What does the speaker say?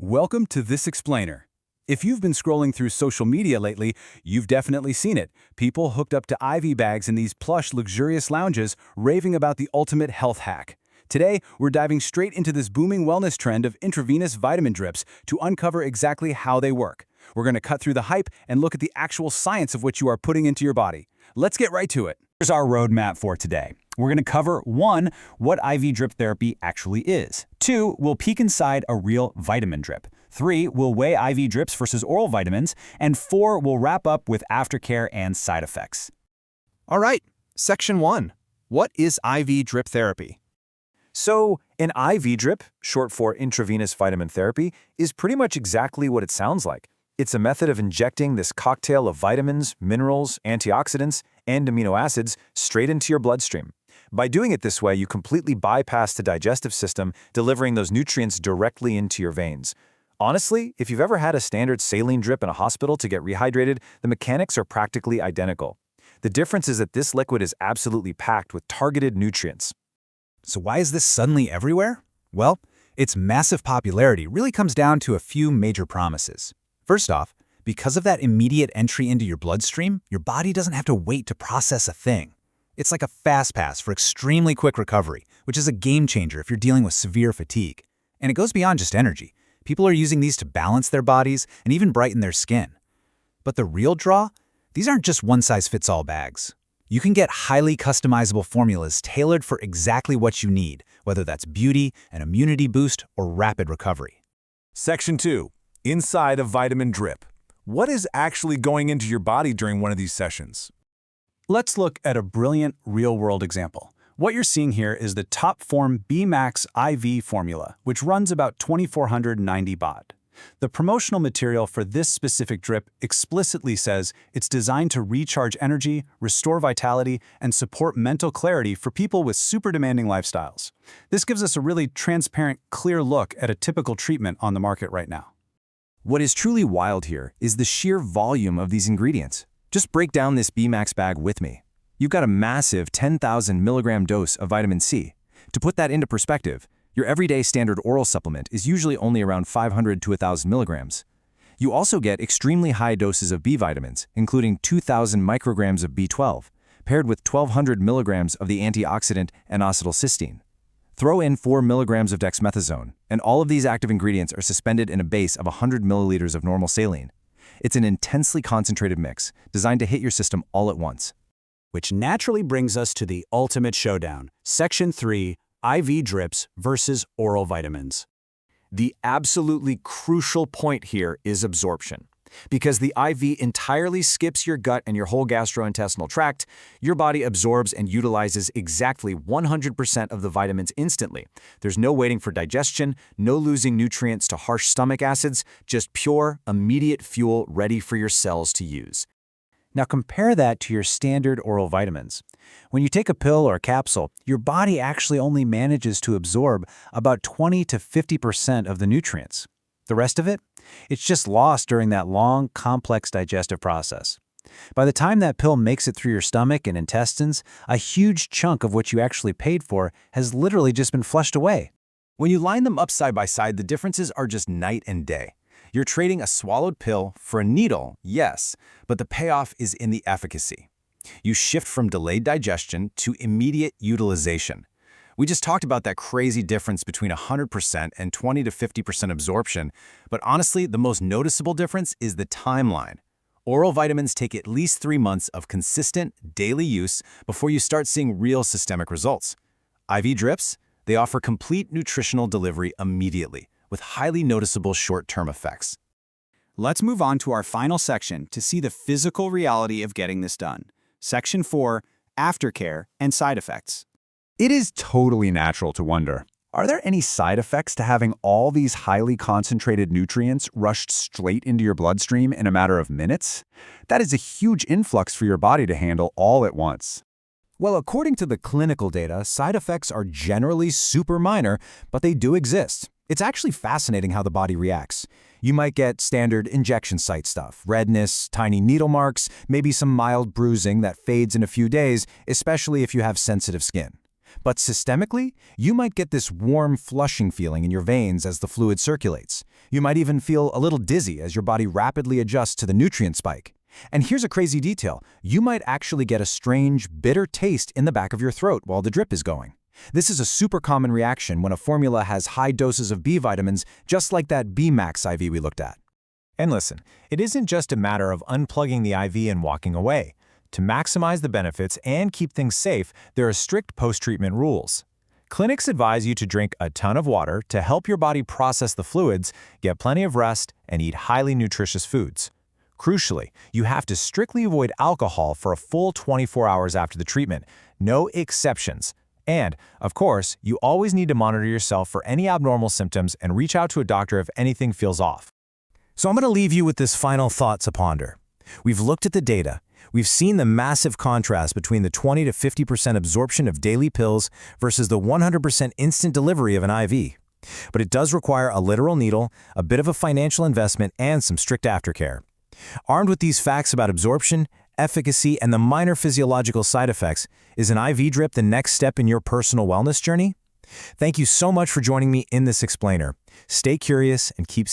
Welcome to This Explainer. If you've been scrolling through social media lately, you've definitely seen it. People hooked up to IV bags in these plush, luxurious lounges, raving about the ultimate health hack. Today, we're diving straight into this booming wellness trend of intravenous vitamin drips to uncover exactly how they work. We're going to cut through the hype and look at the actual science of what you are putting into your body. Let's get right to it. Here's our roadmap for today. We're going to cover 1. What IV drip therapy actually is. 2. We'll peek inside a real vitamin drip. 3. We'll weigh IV drips versus oral vitamins. And 4. We'll wrap up with aftercare and side effects. All right, Section 1. What is IV drip therapy? So, an IV drip, short for intravenous vitamin therapy, is pretty much exactly what it sounds like. It's a method of injecting this cocktail of vitamins, minerals, antioxidants, and amino acids straight into your bloodstream. By doing it this way, you completely bypass the digestive system, delivering those nutrients directly into your veins. Honestly, if you've ever had a standard saline drip in a hospital to get rehydrated, the mechanics are practically identical. The difference is that this liquid is absolutely packed with targeted nutrients. So why is this suddenly everywhere? Well, its massive popularity really comes down to a few major promises. First off, because of that immediate entry into your bloodstream, your body doesn't have to wait to process a thing. It's like a fast pass for extremely quick recovery, which is a game changer if you're dealing with severe fatigue. And it goes beyond just energy. People are using these to balance their bodies and even brighten their skin. But the real draw? These aren't just one-size-fits-all bags. You can get highly customizable formulas tailored for exactly what you need, whether that's beauty, an immunity boost, or rapid recovery. Section 2. Inside a vitamin drip. What is actually going into your body during one of these sessions? Let's look at a brilliant real-world example. What you're seeing here is the Topform B-max IV formula, which runs about 2,490 baht. The promotional material for this specific drip explicitly says it's designed to recharge energy, restore vitality, and support mental clarity for people with super demanding lifestyles. This gives us a really transparent, clear look at a typical treatment on the market right now. What is truly wild here is the sheer volume of these ingredients. Just break down this B-max bag with me. You've got a massive 10,000 milligram dose of vitamin C. To put that into perspective, your everyday standard oral supplement is usually only around 500 to 1,000 milligrams. You also get extremely high doses of B vitamins, including 2,000 micrograms of B12, paired with 1,200 milligrams of the antioxidant N-acetylcysteine. Throw in 4 milligrams of dexamethasone, and all of these active ingredients are suspended in a base of 100 milliliters of normal saline. It's an intensely concentrated mix, designed to hit your system all at once. Which naturally brings us to the ultimate showdown, Section 3, IV drips versus oral vitamins. The absolutely crucial point here is absorption. Because the IV entirely skips your gut and your whole gastrointestinal tract, your body absorbs and utilizes exactly 100% of the vitamins instantly. There's no waiting for digestion, no losing nutrients to harsh stomach acids, just pure, immediate fuel ready for your cells to use. Now compare that to your standard oral vitamins. When you take a pill or a capsule, your body actually only manages to absorb about 20 to 50% of the nutrients. The rest of it? It's just lost during that long, complex digestive process. By the time that pill makes it through your stomach and intestines, a huge chunk of what you actually paid for has literally just been flushed away. When you line them up side by side, the differences are just night and day. You're trading a swallowed pill for a needle, yes, but the payoff is in the efficacy. You shift from delayed digestion to immediate utilization. We just talked about that crazy difference between 100% and 20 to 50% absorption, but honestly, the most noticeable difference is the timeline. Oral vitamins take at least 3 months of consistent, daily use before you start seeing real systemic results. IV drips, they offer complete nutritional delivery immediately, with highly noticeable short-term effects. Let's move on to our final section to see the physical reality of getting this done. Section 4, Aftercare and Side Effects. It is totally natural to wonder, are there any side effects to having all these highly concentrated nutrients rushed straight into your bloodstream in a matter of minutes? That is a huge influx for your body to handle all at once. Well, according to the clinical data, side effects are generally super minor, but they do exist. It's actually fascinating how the body reacts. You might get standard injection site stuff, redness, tiny needle marks, maybe some mild bruising that fades in a few days, especially if you have sensitive skin. But systemically, you might get this warm flushing feeling in your veins as the fluid circulates. You might even feel a little dizzy as your body rapidly adjusts to the nutrient spike. And here's a crazy detail. You might actually get a strange, bitter taste in the back of your throat while the drip is going. This is a super common reaction when a formula has high doses of B vitamins, just like that B-max IV we looked at. And listen, it isn't just a matter of unplugging the IV and walking away. To maximize the benefits and keep things safe, there are strict post-treatment rules. Clinics advise you to drink a ton of water to help your body process the fluids, get plenty of rest, and eat highly nutritious foods. Crucially, you have to strictly avoid alcohol for a full 24 hours after the treatment, no exceptions. And, of course, you always need to monitor yourself for any abnormal symptoms and reach out to a doctor if anything feels off. So I'm going to leave you with this final thought to ponder. We've looked at the data. We've seen the massive contrast between the 20 to 50% absorption of daily pills versus the 100% instant delivery of an IV. But it does require a literal needle, a bit of a financial investment, and some strict aftercare. Armed with these facts about absorption, efficacy, and the minor physiological side effects, is an IV drip the next step in your personal wellness journey? Thank you so much for joining me in this explainer. Stay curious and keep